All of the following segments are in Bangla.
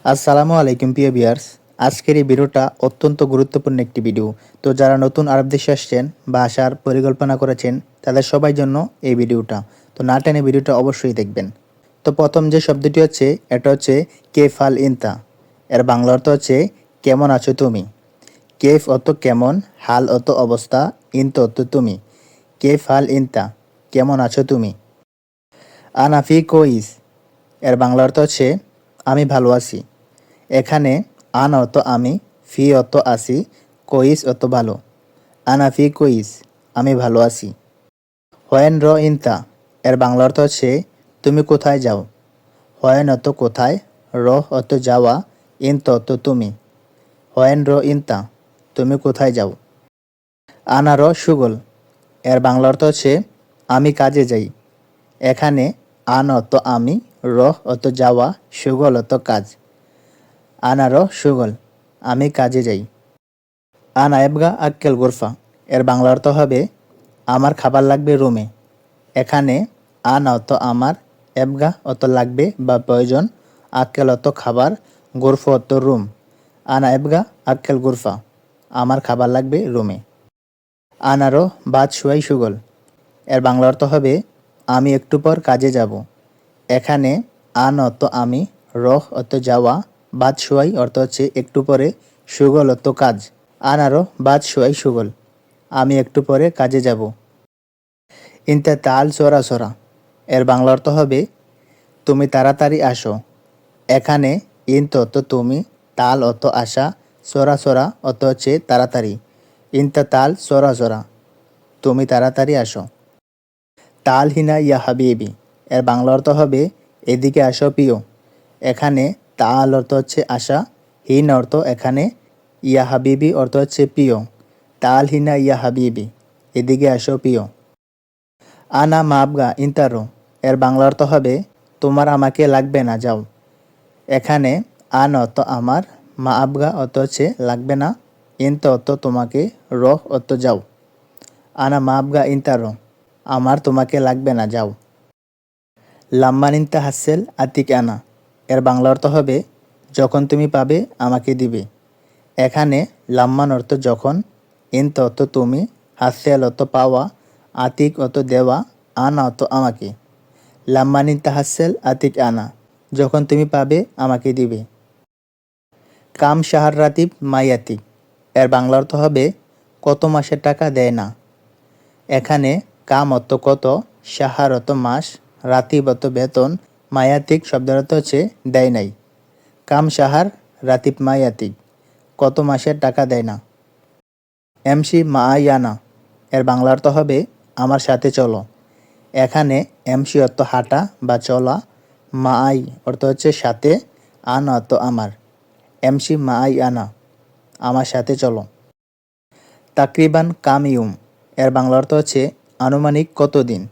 আসসালামু আলাইকুম প্রিয় ভিউয়ার্স। আজকের এই ভিডিওটা অত্যন্ত গুরুত্বপূর্ণ একটি ভিডিও। তো যারা নতুন আরব দেশে আসছেন বা আসার পরিকল্পনা করেছেন তাদের সবাই জন্য এই ভিডিওটা। তো না টেনে ভিডিওটা অবশ্যই দেখবেন। তো প্রথম যে শব্দটি হচ্ছে এটা হচ্ছে কেফ আল ইনতা। এর বাংলা অর্থ হচ্ছে কেমন আছো তুমি। কেফ অর্থ কেমন, হাল অর্থ অবস্থা, ইনতা অর্থ তুমি। কেফ আল ইনতা, কেমন আছো তুমি। আনাফি কোইস, এর বাংলা অর্থ হচ্ছে আমি ভালো আছি। এখানে আন অর্থ আমি, ফি অর্থ আছি, কইস অর্থ ভালো। আনা ফি কইস, আমি ভালো আছি। হোয়েন র ইনতা, এর বাংলা অর্থ হচ্ছে তুমি কোথায় যাও। হোয়েন অর্থ কোথায়, র অর্থ যাওয়া, ইনতা অর্থ তুমি। হোয়েন র ইনতা, তুমি কোথায় যাও। আনা র সুগল, এর বাংলা অর্থ হচ্ছে আমি কাজে যাই। এখানে আন অর্থ আমি, র অর্থ যাওয়া, সুগল অর্থ কাজ। আনারো সুগল, আমি কাজে যাই। আনা এবগা আক্কেল গোরফা, এর বাংলা অর্থ হবে আমার খাবার লাগবে রুমে। এখানে আন অর্থ আমার, এবগা অর্থ লাগবে বা প্রয়োজন, আক্কেল অর্থ খাবার, গোরফা অর্থ রুম। আনা এবগা আক্কেল গোরফা, আমার খাবার লাগবে রুমে। আনারো বাদ শুয়াই সুগল, এর বাংলা অর্থ হবে আমি একটু পর কাজে যাব। এখানে আন অর্থ আমি, রহ অর্থ যাওয়া, বাদ শুয়াই অর্থ হচ্ছে একটু পরে, সুগল অর্থ কাজ। আনারো বাদ শুয়াই সুগল, আমি একটু পরে কাজে যাব। ইনতা তাল সরা সরা, এর বাংলা অর্থ হবে তুমি তাড়াতাড়ি আসো। এখানে ইন্ত অর্থ তুমি, তাল অর্থ আসা, সরা সরা অর্থ হচ্ছে তাড়াতাড়ি। ইনতা তাল সরা সরা, তুমি তাড়াতাড়ি আসো। তাল হিনা ইয়া হাবিবি, এর বাংলা অর্থ হবে এদিকে আসো প্রিয়। এখানে তাল অর্থ হচ্ছে আসা, হিন অর্থ এখানে, ইয়া হাবিবি অর্থ হচ্ছে প্রিয়। তাল হিনা ইয়া হাবিবি, এদিকে আসো প্রিয়। আনা মাবগা ইন্তারো, এর বাংলা অর্থ হবে তোমার আমাকে লাগবে না যাও। এখানে আন অর্থ আমার, মা আবগা অর্থ হচ্ছে লাগবে না, ইন্ত অর্থ তোমাকে, রহ অর্থ যাও। আনা মাবগা ইন্তারো, আমার তোমাকে লাগবে না যাও। লাম্মান ইনতা হাসেল আতিক আনা, এর বাংলা অর্থ হবে যখন তুমি পাবে আমাকে দিবে। এখানে লাম্মান অর্থ যখন, ইন্ত অর্থ তুমি, হাসেল অর্থ পাওয়া, আতিক অর্থ দেওয়া, আনা অর্থ আমাকে। লাম্মান ইনতা হাসেল আতিক আনা, যখন তুমি পাবে আমাকে দিবে। কাম শাহার রাতিব মাইয়াতিক, এর বাংলা অর্থ হবে কত মাসের টাকা দেয় না। এখানে কাম অর্থ কত, শাহার অর্থ মাস, রাতিব অর্থ বেতন, মায়াতিক শব্দের অর্থ হচ্ছে দেয় নাই। কাম শাহার রাতিব মায়াতিক, কত মাসের টাকা দেয় না। এমসি মায়ানা, এর বাংলা অর্থ হবে আমার সাথে চলো। এখানে এমসি অর্থ হাঁটা বা চলা, মাই অর্থ হচ্ছে সাথে, আনা অর্থ আমার। এমসি মাই আনা, আমার সাথে চলো। তাকরিবান কামিউম, এর বাংলা অর্থ হচ্ছে আনুমানিক কতদিন।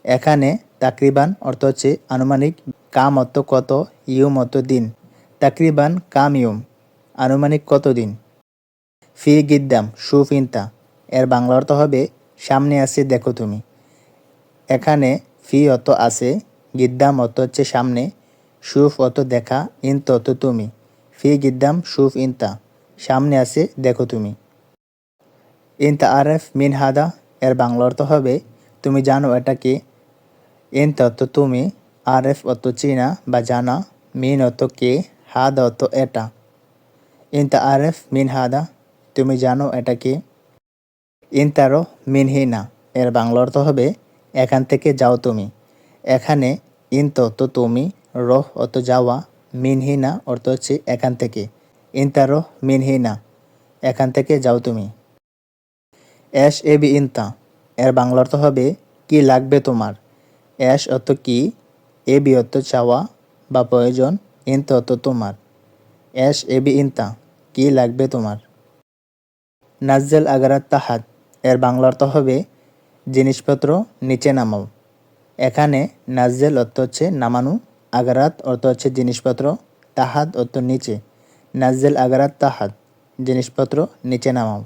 এখানে তাকরিবান অর্থ হচ্ছে আনুমানিক, কাম অর্থ কত, ইউম অর্থ দিন। তাকরিবান কামিউম, আনুমানিক কতদিন। ফি গিদ্দাম সুফ ইনতা, এর বাংলা অর্থ হবে সামনে আছে দেখো তুমি। এখানে ফি অর্থ আছে, গিদ্দাম অর্থ হচ্ছে সামনে, সুফ অর্থ দেখা, ইন্ত অর্থ তুমি। ফি গিদ্দাম সুফ ইনতা, সামনে আছে দেখো তুমি। ইনতা আরেফ মিন হাদা, এর বাংলা অর্থ হবে তুমি জানো এটা কি। ইনতা অর্থ তুমি, আরেফ অর্থ চেনা বা জানা, মিন অর্থ কে, হাদা অর্থ এটা। ইনতা আরেফ মিন হাদা, তুমি জানো এটা কি। ইনতারো মিন হিনা, এর বাংলা অর্থ হবে এখান থেকে যাও তুমি। এখানে ইন্ত অর্থ তুমি, রহ অর্থ যাওয়া, মিন হিনা অর্থ হচ্ছে এখান থেকে। ইনতারো মিন হিনা, এখান থেকে যাও তুমি। এস এবি ইনতা, এর বাংলা অর্থ হবে কি লাগবে তোমার। এস অর্থ কি, এবি অর্থ চাওয়া বা প্রয়োজন, ইনতা অর্থ তোমার। এস এবি ইনতা, কি লাগবে তোমার। নাজ্জেল আগারাত তাহাত, এর বাংলা অর্থ হবে জিনিসপত্র নিচে নামাও। এখানে নাজ্জেল অর্থ হচ্ছে নামানো, আগারাত অর্থ হচ্ছে জিনিসপত্র, তাহাত অর্থ নিচে। নাজ্জেল আগারাত তাহাত, জিনিসপত্র নিচে নামাও।